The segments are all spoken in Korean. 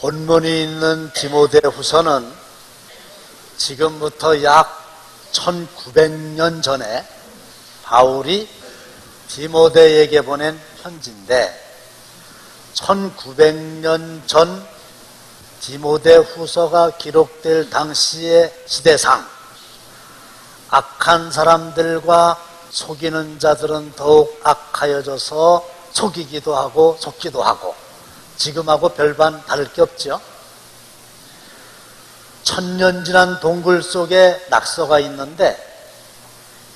본문이 있는 디모데후서는 지금부터 약 1900년 전에 바울이 디모데에게 보낸 편지인데 1900년 전 디모데후서가 기록될 당시의 시대상 악한 사람들과 속이는 자들은 더욱 악하여져서 속이기도 하고 속기도 하고 지금하고 별반 다를 게 없죠. 1000년 지난 동굴 속에 낙서가 있는데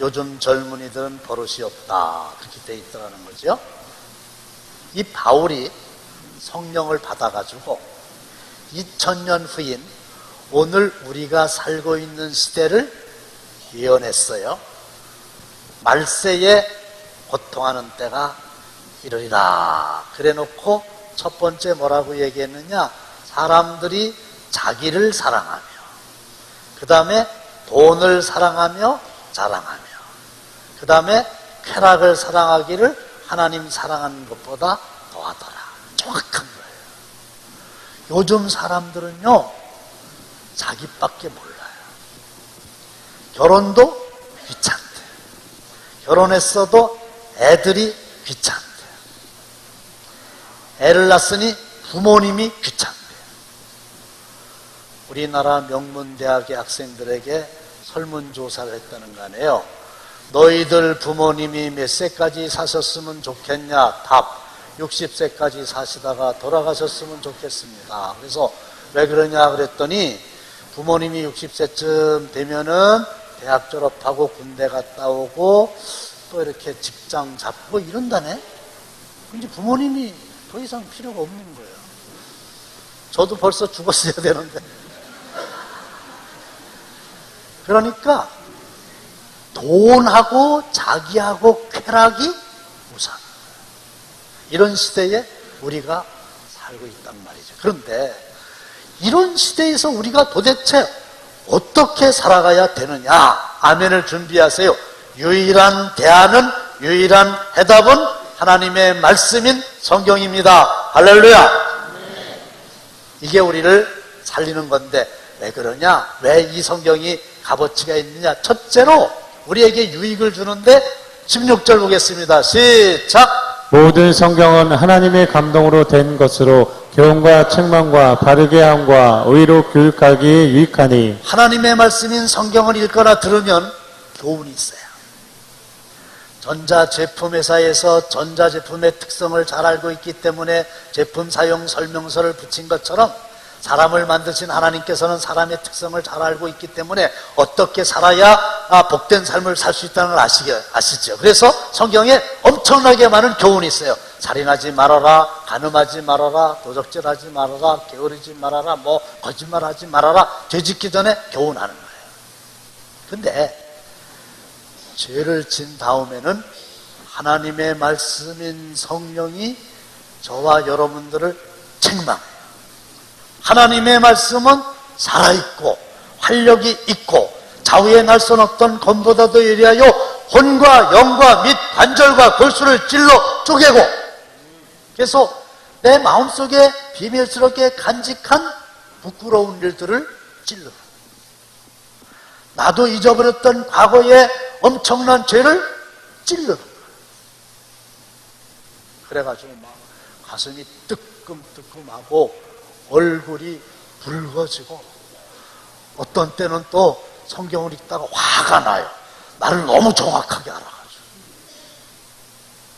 요즘 젊은이들은 버릇이 없다 그렇게 돼 있더라는 거죠. 이 바울이 성령을 받아가지고 2000년 후인 오늘 우리가 살고 있는 시대를 예언했어요. 말세에 고통하는 때가 이르리라 그래놓고 첫 번째 뭐라고 얘기했느냐, 사람들이 자기를 사랑하며 그 다음에 돈을 사랑하며 자랑하며 그 다음에 쾌락을 사랑하기를 하나님 사랑하는 것보다 더하더라. 정확한 거예요. 요즘 사람들은요 자기밖에 몰라요. 결혼도 귀찮대. 결혼했어도 애들이 귀찮대. 애를 낳았으니 부모님이 귀찮대. 우리나라 명문대학의 학생들에게 설문조사를 했다는 거 아니에요. 너희들 부모님이 몇 세까지 사셨으면 좋겠냐? 답. 60세까지 사시다가 돌아가셨으면 좋겠습니다. 그래서 왜 그러냐 그랬더니 부모님이 60세쯤 되면은 대학 졸업하고 군대 갔다 오고 또 이렇게 직장 잡고 이런다네. 근데 부모님이 더 이상 필요가 없는 거예요. 저도 벌써 죽었어야 되는데. 그러니까 돈하고 자기하고 쾌락이 우선. 이런 시대에 우리가 살고 있단 말이죠. 그런데 이런 시대에서 우리가 도대체 어떻게 살아가야 되느냐? 아멘을 준비하세요. 유일한 대안은, 유일한 해답은 하나님의 말씀인 성경입니다. 할렐루야. 이게 우리를 살리는 건데 왜 그러냐? 왜 이 성경이 값어치가 있느냐? 첫째로 우리에게 유익을 주는데 16절 보겠습니다. 시작. 모든 성경은 하나님의 감동으로 된 것으로 교훈과 책망과 바르게 함과 의로 교육하기에 유익하니. 하나님의 말씀인 성경을 읽거나 들으면 교훈이 있어요. 전자제품 회사에서 전자제품의 특성을 잘 알고 있기 때문에 제품 사용 설명서를 붙인 것처럼 사람을 만드신 하나님께서는 사람의 특성을 잘 알고 있기 때문에 어떻게 살아야 복된 삶을 살 수 있다는 걸 아시죠? 그래서 성경에 엄청나게 많은 교훈이 있어요. 살인하지 말아라, 간음하지 말아라, 도적질하지 말아라, 게으르지 말아라, 거짓말하지 말아라, 죄짓기 전에 교훈하는 거예요. 근데 죄를 진 다음에는 하나님의 말씀인 성령이 저와 여러분들을 책망해요. 하나님의 말씀은 살아있고 활력이 있고 좌우에 날 수 없던 검보다도 예리하여 혼과 영과 및 관절과 골수를 찔러 쪼개고, 그래서 내 마음속에 비밀스럽게 간직한 부끄러운 일들을 찔러, 나도 잊어버렸던 과거의 엄청난 죄를 찔러. 그래가지고 막 가슴이 뜨끔뜨끔하고 얼굴이 붉어지고 어떤 때는 또 성경을 읽다가 화가 나요. 나를 너무 정확하게 알아가지고.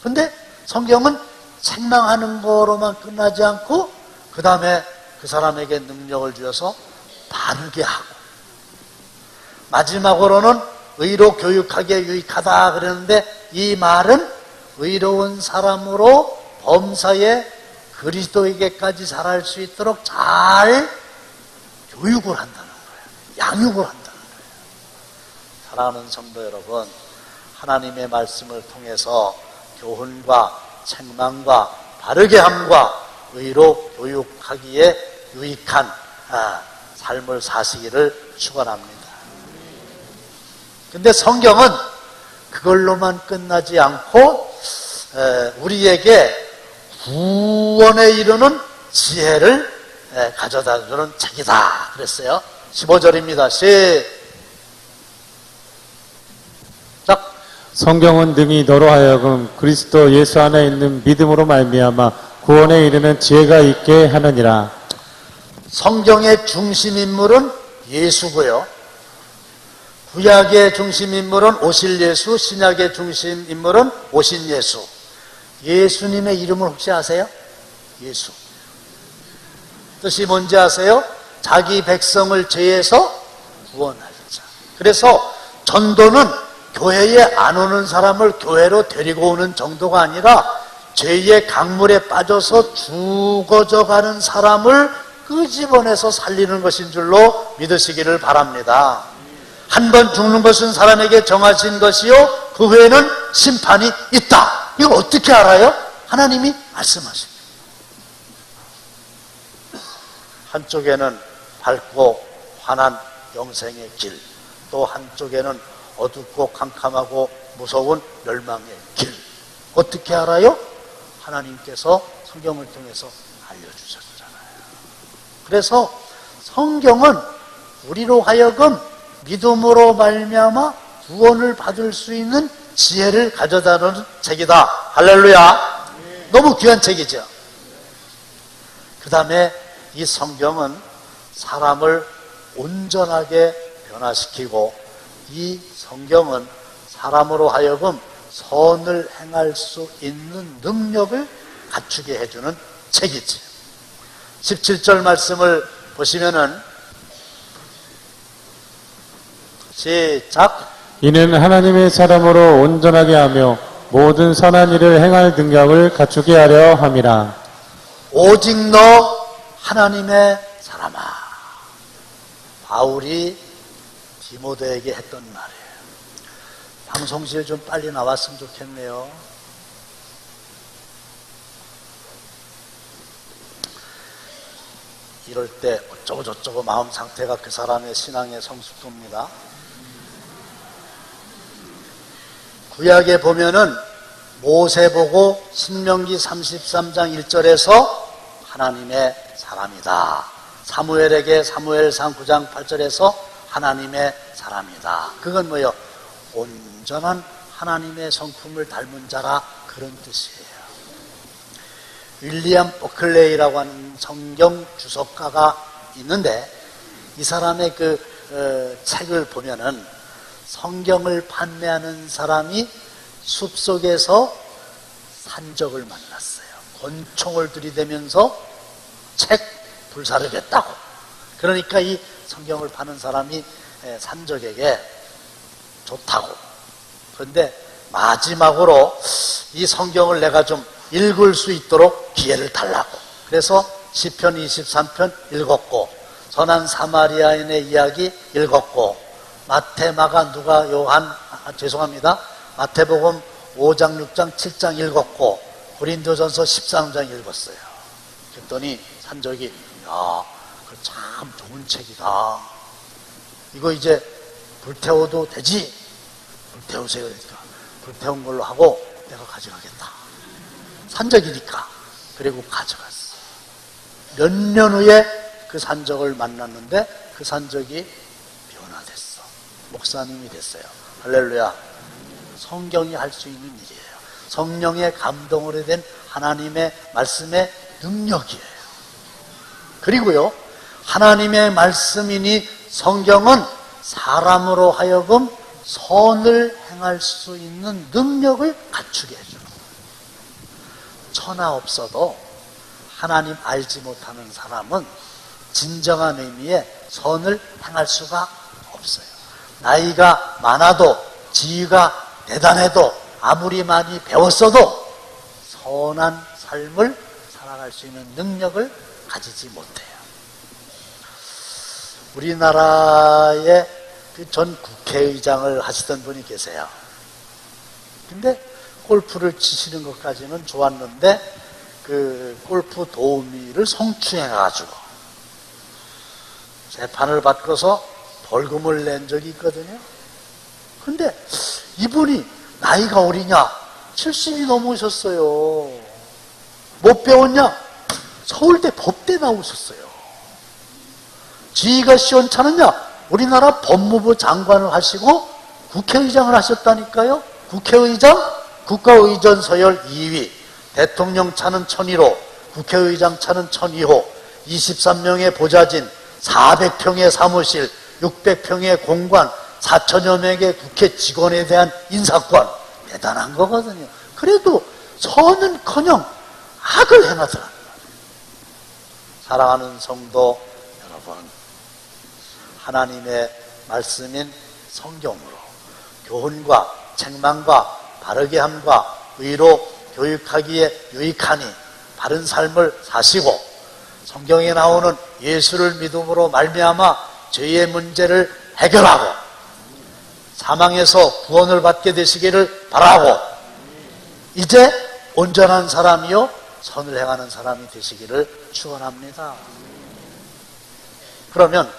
근데 성경은 책망하는 거로만 끝나지 않고 그 다음에 그 사람에게 능력을 주어서 바르게 하고, 마지막으로는 의로 교육하기에 유익하다 그러는데 이 말은 의로운 사람으로 범사에 그리스도에게까지 자랄 수 있도록 잘 교육을 한다는 거예요. 양육을 한다는 거예요. 사랑하는 성도 여러분, 하나님의 말씀을 통해서 교훈과 책망과 바르게 함과 의로 교육하기에 유익한 삶을 사시기를 축원합니다. 근데 성경은 그걸로만 끝나지 않고 우리에게 구원에 이르는 지혜를 가져다주는 책이다 그랬어요. 15절입니다. 시작. 성경은 능히 너로 하여금 그리스도 예수 안에 있는 믿음으로 말미암아 구원에 이르는 지혜가 있게 하느니라. 성경의 중심 인물은 예수고요. 구약의 중심 인물은 오실 예수, 신약의 중심 인물은 오신 예수. 예수님의 이름을 혹시 아세요? 예수. 뜻이 뭔지 아세요? 자기 백성을 죄에서 구원할 자. 그래서 전도는 교회에 안 오는 사람을 교회로 데리고 오는 정도가 아니라 죄의 강물에 빠져서 죽어져가는 사람을 끄집어내서 살리는 것인 줄로 믿으시기를 바랍니다. 한 번 죽는 것은 사람에게 정하신 것이요 그 후에는 심판이 있다. 이거 어떻게 알아요? 하나님이 말씀하십니다. 한쪽에는 밝고 환한 영생의 길, 또 한쪽에는 어둡고 캄캄하고 무서운 멸망의 길. 어떻게 알아요? 하나님께서 성경을 통해서 알려주셨잖아요. 그래서 성경은 우리로 하여금 믿음으로 말미암아 구원을 받을 수 있는 지혜를 가져다주는 책이다. 할렐루야. 너무 귀한 책이죠. 그 다음에 이 성경은 사람을 온전하게 변화시키고 이 성경은 사람으로 하여금 선을 행할 수 있는 능력을 갖추게 해주는 책이지. 17절 말씀을 보시면은 시작. 이는 하나님의 사람으로 온전하게 하며 모든 선한 일을 행할 능력을 갖추게 하려 함이라. 오직 너 하나님의 사람아. 바울이 디모데에게 했던 말이에요. 방송실 좀 빨리 나왔으면 좋겠네요. 이럴 때 어쩌고 저쩌고 마음 상태가 그 사람의 신앙의 성숙도입니다. 구약에 보면은 모세 보고 신명기 33장 1절에서 하나님의 사람이다. 사무엘에게 사무엘상 9장 8절에서 하나님의 사람이다. 그건 뭐예요? 온전한 하나님의 성품을 닮은 자라, 그런 뜻이에요. 윌리엄 버클레이라고 하는 성경 주석가가 있는데 이 사람의 책을 보면은 성경을 판매하는 사람이 숲속에서 산적을 만났어요. 권총을 들이대면서 책 불사를 했다고. 그러니까 이 성경을 파는 사람이 산적에게 좋다고. 그런데 마지막으로 이 성경을 내가 좀 읽을 수 있도록 기회를 달라고. 그래서 시편 23편 읽었고, 선한 사마리아인의 이야기 읽었고, 마태, 마가, 누가, 요한, 죄송합니다. 마태복음 5장, 6장, 7장 읽었고, 고린도전서 13장 읽었어요. 그랬더니 산적이, 야, 그 참 좋은 책이다. 이거 이제 불태워도 되지? 불태우세요. 그러니까 불태운 걸로 하고 내가 가져가겠다. 산적이니까. 그리고 가져갔어. 몇 년 후에 그 산적을 만났는데 그 산적이 변화됐어. 목사님이 됐어요. 할렐루야. 성경이 할 수 있는 일이에요. 성령의 감동으로 된 하나님의 말씀의 능력이에요. 그리고요, 하나님의 말씀이니 성경은 사람으로 하여금 선을 행할 수 있는 능력을 갖추게 해줘요. 천하 없어도 하나님 알지 못하는 사람은 진정한 의미의 선을 행할 수가 없어요. 나이가 많아도 지위가 대단해도 아무리 많이 배웠어도 선한 삶을 살아갈 수 있는 능력을 가지지 못해요. 우리나라의 그 전 국회의장을 하시던 분이 계세요. 근데 골프를 치시는 것까지는 좋았는데 그 골프 도우미를 성추행해가지고 재판을 받고서 벌금을 낸 적이 있거든요. 근데 이분이 나이가 어리냐? 70이 넘으셨어요. 못 배웠냐? 서울대 법대 나오셨어요. 지휘가 시원찮으냐? 우리나라 법무부 장관을 하시고 국회의장을 하셨다니까요. 국회의장, 국가의전 서열 2위, 대통령 차는 1001호, 국회의장 차는 1002호, 23명의 보좌진, 400평의 사무실, 600평의 공관, 4천여 명의 국회 직원에 대한 인사권, 대단한 거거든요. 그래도 선은커녕 악을 행하더라. 사랑하는 성도 여러분, 하나님의 말씀인 성경으로 교훈과 책망과 바르게 함과 의로 교육하기에 유익하니 바른 삶을 사시고 성경에 나오는 예수를 믿음으로 말미암아 죄의 문제를 해결하고 사망에서 구원을 받게 되시기를 바라고 이제 온전한 사람이요 선을 행하는 사람이 되시기를 축원합니다. 그러면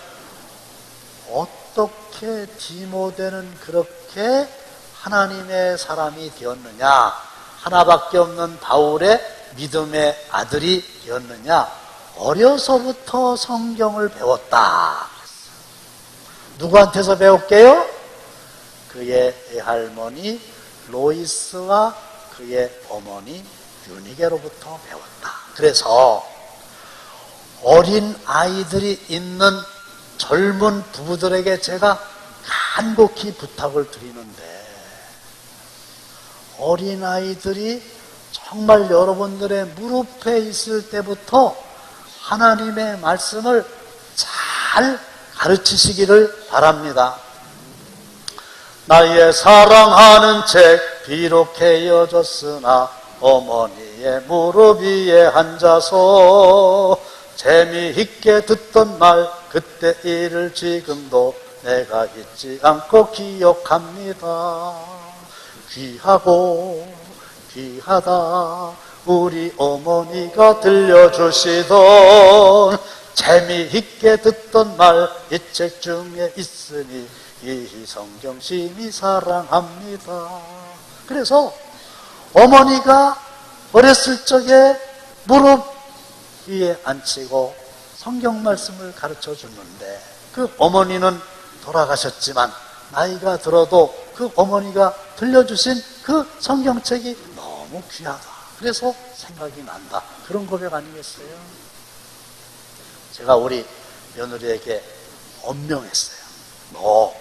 어떻게 디모데는 그렇게 하나님의 사람이 되었느냐? 하나밖에 없는 바울의 믿음의 아들이 되었느냐? 어려서부터 성경을 배웠다. 누구한테서 배웠게요? 그의 외할머니 로이스와 그의 어머니 유니게로부터 배웠다. 그래서 어린 아이들이 있는 젊은 부부들에게 제가 간곡히 부탁을 드리는데 어린 아이들이 정말 여러분들의 무릎에 있을 때부터 하나님의 말씀을 잘 가르치시기를 바랍니다. 나의 사랑하는 책 비록 헤어졌으나 어머니의 무릎 위에 앉아서 재미있게 듣던 말 그때 일을 지금도 내가 잊지 않고 기억합니다. 귀하고 귀하다 우리 어머니가 들려주시던 재미있게 듣던 말 이 책 중에 있으니 이 성경 심히 사랑합니다. 그래서 어머니가 어렸을 적에 무릎 위에 앉히고 성경 말씀을 가르쳐 줬는데 그 어머니는 돌아가셨지만 나이가 들어도 그 어머니가 들려주신 그 성경책이 너무 귀하다. 그래서 생각이 난다. 그런 고백 아니겠어요? 제가 우리 며느리에게 엄명했어요. 너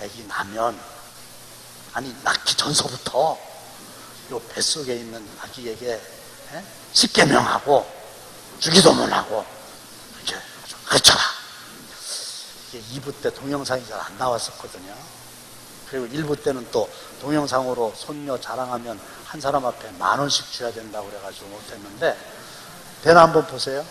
애기 나면 아니 낳기 전서부터 요 뱃속에 있는 아기에게 십계명하고 주기도문하고 이렇게 가르쳐라. 이게 2부 때 동영상이 잘 안 나왔었거든요. 그리고 1부 때는 또 동영상으로 손녀 자랑하면 한 사람 앞에 10,000원씩 줘야 된다고 그래가지고 못했는데 대나 한번 보세요.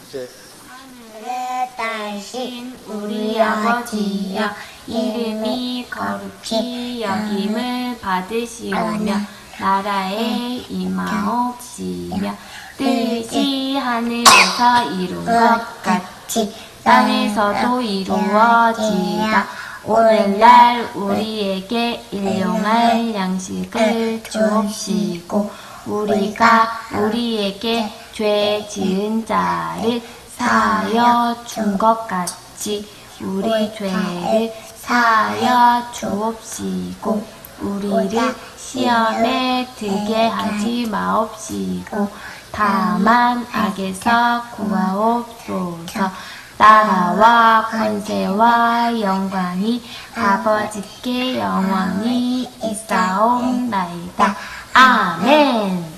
이제 하늘의 딸신 우리 아버지여 이름이 거룩히 여김을 받으시오며 나라의 임하옵시며 뜻이 하늘에서 이룬 것 같이 땅에서도 이루어지이다. 오늘날 우리에게 일용할 양식을 주옵시고 우리가 우리에게 죄 지은 자를 사하여 준 것 같이 우리 죄를 사하여 주옵시고 우리를 시험에 들게 하지 마옵시고 다만 악에서 구하옵소서. 나라와 권세와 영광이 아버지께 영원히 있사옵나이다. 아멘.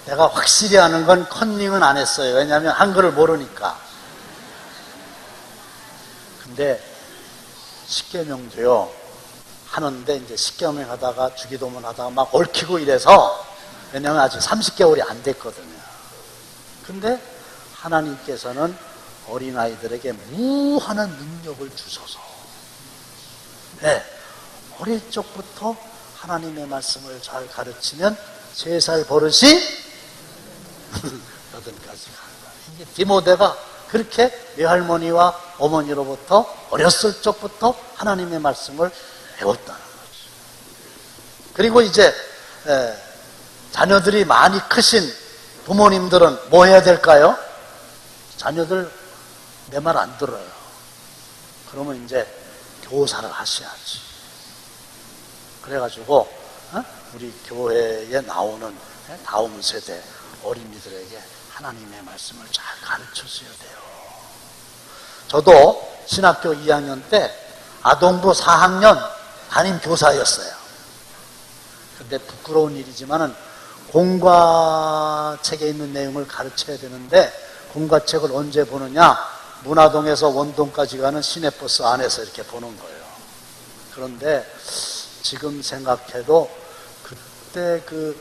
내가 확실히 아는 건 컨닝은 안 했어요. 왜냐하면 한글을 모르니까. 근데 십계명도요 하는데 이제 십계명 하다가 주기도문 하다가 막 얽히고 이래서 왜냐하면 아직 30개월이 안 됐거든요. 근데 하나님께서는 어린아이들에게 무한한 능력을 주셔서 어릴 적부터 하나님의 말씀을 잘 가르치면 3살 버릇이 8까지 간다. 이게 디모데가 그렇게 외할머니와 어머니로부터 어렸을 적부터 하나님의 말씀을 배웠다는 거죠. 그리고 이제 자녀들이 많이 크신 부모님들은 뭐 해야 될까요? 자녀들 내 말 안 들어요. 그러면 이제 교사를 하셔야지. 그래가지고 우리 교회에 나오는 다음 세대 어린이들에게 하나님의 말씀을 잘 가르쳐줘야 돼요. 저도 신학교 2학년 때 아동부 4학년 담임 교사였어요. 근데 부끄러운 일이지만은 공과책에 있는 내용을 가르쳐야 되는데 공과책을 언제 보느냐? 문화동에서 원동까지 가는 시내버스 안에서 이렇게 보는 거예요. 그런데 지금 생각해도 그때 그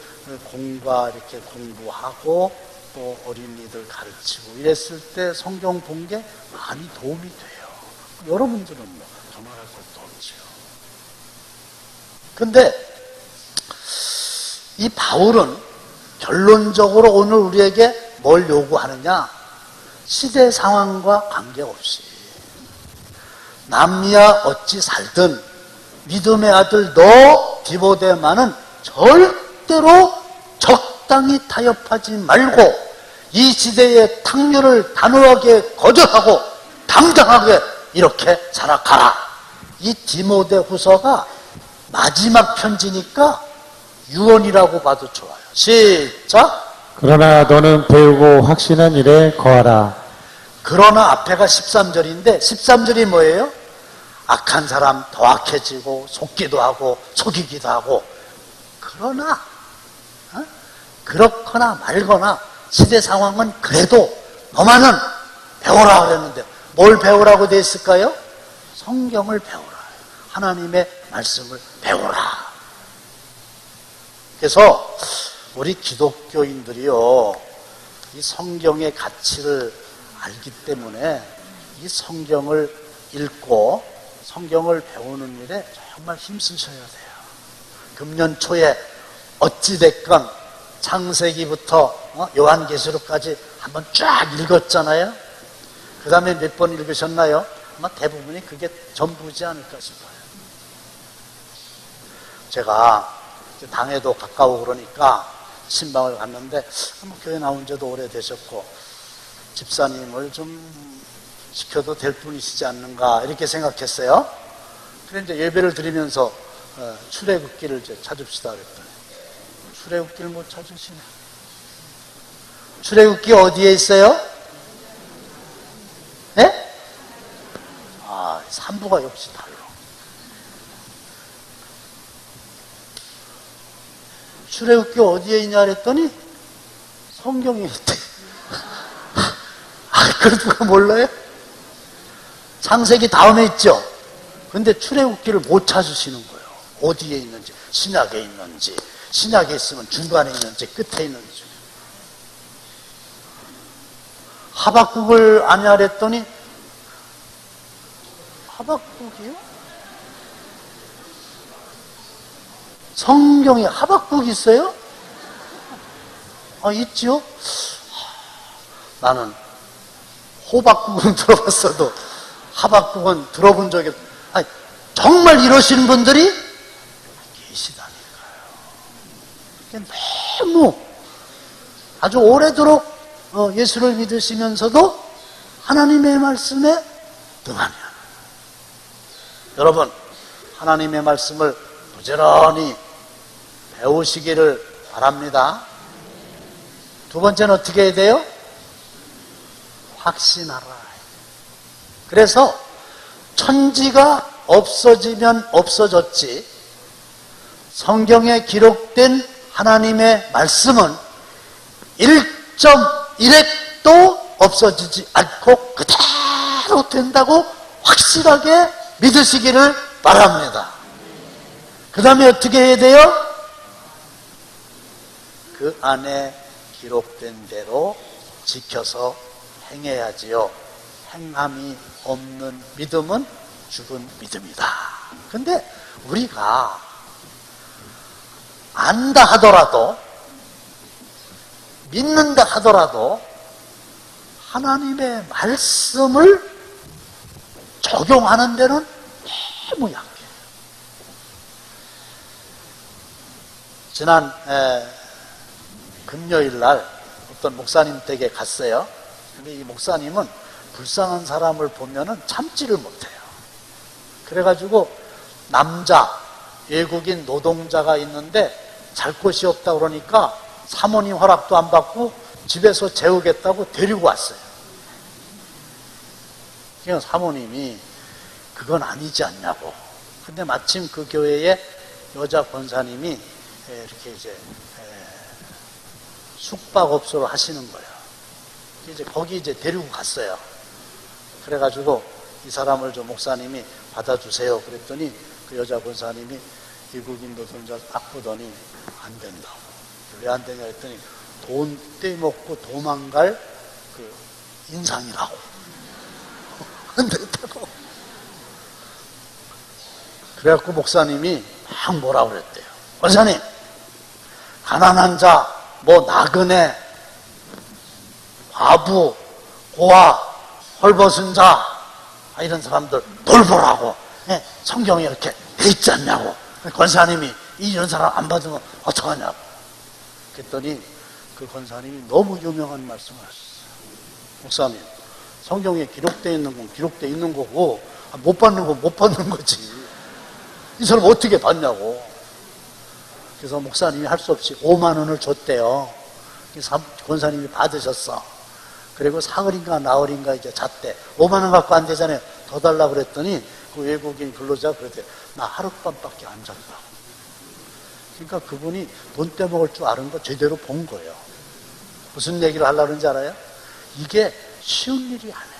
공과 이렇게 공부하고 또 어린이들 가르치고 이랬을 때 성경 본 게 많이 도움이 돼요. 여러분들은 뭐 저말할 것도 없죠. 근데 이 바울은 결론적으로 오늘 우리에게 뭘 요구하느냐? 시대 상황과 관계없이 남미야 어찌 살든 믿음의 아들 너 디모데만은 절대로 적당히 타협하지 말고 이 시대의 탕류를 단호하게 거절하고 당당하게 이렇게 살아가라. 이 디모데 후서가 마지막 편지니까 유언이라고 봐도 좋아요. 시작. 그러나 너는 배우고 확신한 일에 거하라. 그러나 앞에가 13절인데 13절이 뭐예요? 악한 사람 더 악해지고 속기도 하고 속이기도 하고 그러나 그렇거나 말거나 시대 상황은 그래도 너만은 배워라 그랬는데 뭘 배우라고 돼 있을까요? 성경을 배우라. 하나님의 말씀을 배우라. 그래서 우리 기독교인들이요, 이 성경의 가치를 알기 때문에 이 성경을 읽고 성경을 배우는 일에 정말 힘쓰셔야 돼요. 금년 초에 어찌됐건 창세기부터 요한계시록까지 한번 쫙 읽었잖아요. 그 다음에 몇 번 읽으셨나요? 아마 대부분이 그게 전부지 않을까 싶어요. 제가 당에도 가까워 그러니까 신방을 갔는데 한번 교회 나온 지도 오래되셨고 집사님을 좀 시켜도 될 분이시지 않는가 이렇게 생각했어요. 그런데 이제 예배를 드리면서 출애굽기를 이제 찾읍시다 그랬더니 출애굽기를 못 찾으시네. 출애굽기 어디에 있어요? 네? 아, 3부가 역시 달라. 출애굽기 어디에 있냐 그랬더니 성경에 있대. 아, 그걸 누가 몰라요? 창세기 다음에 있죠. 근데 출애굽기를 못 찾으시는 거예요. 어디에 있는지, 신약에 있는지, 신약에 있으면 중간에 있는지, 끝에 있는지. 하박국을 아냐 그랬더니 하박국이요? 성경에 하박국 있어요? 아, 있지요? 나는 호박국은 들어봤어도 하박국은 들어본 적이 없어요. 아니, 정말 이러시는 분들이 계시다니까요. 너무 아주 오래도록 예수를 믿으시면서도 하나님의 말씀에 등하면 여러분 하나님의 말씀을 부지런히 배우시기를 바랍니다. 두 번째는 어떻게 해야 돼요? 확신하라. 그래서 천지가 없어지면 없어졌지 성경에 기록된 하나님의 말씀은 1.1핵도 없어지지 않고 그대로 된다고 확실하게 믿으시기를 바랍니다. 그 다음에 어떻게 해야 돼요? 그 안에 기록된 대로 지켜서 행해야지요. 행함이 없는 믿음은 죽은 믿음이다. 근데 우리가 안다 하더라도 믿는다 하더라도 하나님의 말씀을 적용하는 데는 너무 약해요. 지난 금요일 날 어떤 목사님 댁에 갔어요. 근데 이 목사님은 불쌍한 사람을 보면은 참지를 못해요. 그래가지고 남자 외국인 노동자가 있는데 잘 곳이 없다 그러니까 사모님 허락도 안 받고 집에서 재우겠다고 데리고 왔어요. 그냥 사모님이 그건 아니지 않냐고. 근데 마침 그 교회에 여자 권사님이 이렇게 이제 숙박업소를 하시는 거예요. 이제 거기 이제 데리고 갔어요. 그래가지고 이 사람을 저 목사님이 받아주세요. 그랬더니 그 여자 권사님이 외국인 노동자 딱 보더니 안 된다고. 왜 안 되냐 했더니 돈 떼먹고 도망갈 그 인상이라고. 안 된다고. 그래갖고 목사님이 막 뭐라 그랬대요. 권사님, 가난한 자, 뭐 나그네, 과부, 고아, 헐벗은 자, 이런 사람들 돌보라고 성경에 이렇게 돼 있지 않냐고. 권사님이 이런 사람 안 받으면 어떡하냐고. 그랬더니 그 권사님이 너무 유명한 말씀을 하셨어요. 목사님, 성경에 기록되어 있는 건 기록되어 있는 거고 못 받는 건 못 받는 거지. 이 사람 어떻게 받냐고. 그래서 목사님이 할 수 없이 5만 원을 줬대요. 권사님이 받으셨어. 그리고 사흘인가 나흘인가 이제 잤대. 5만 원 갖고 안 되잖아요. 더 달라고 그랬더니 그 외국인 근로자가 그랬대요. 나 하룻밤밖에 안 잤다. 그러니까 그분이 돈 떼먹을 줄 아는 거 제대로 본 거예요. 무슨 얘기를 하려고 그러는지 알아요? 이게 쉬운 일이 아니에요.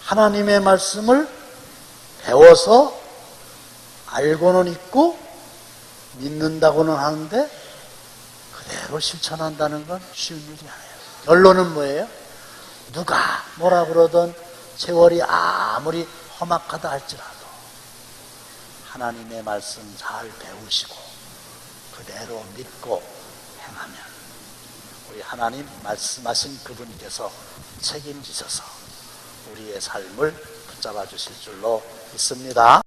하나님의 말씀을 배워서 알고는 있고 믿는다고는 하는데 그대로 실천한다는 건 쉬운 일이 아니에요. 결론은 뭐예요? 누가 뭐라 그러던 세월이 아무리 험악하다 할지라도 하나님의 말씀 잘 배우시고 그대로 믿고 행하면 우리 하나님 말씀하신 그분께서 책임지셔서 우리의 삶을 붙잡아 주실 줄로 믿습니다.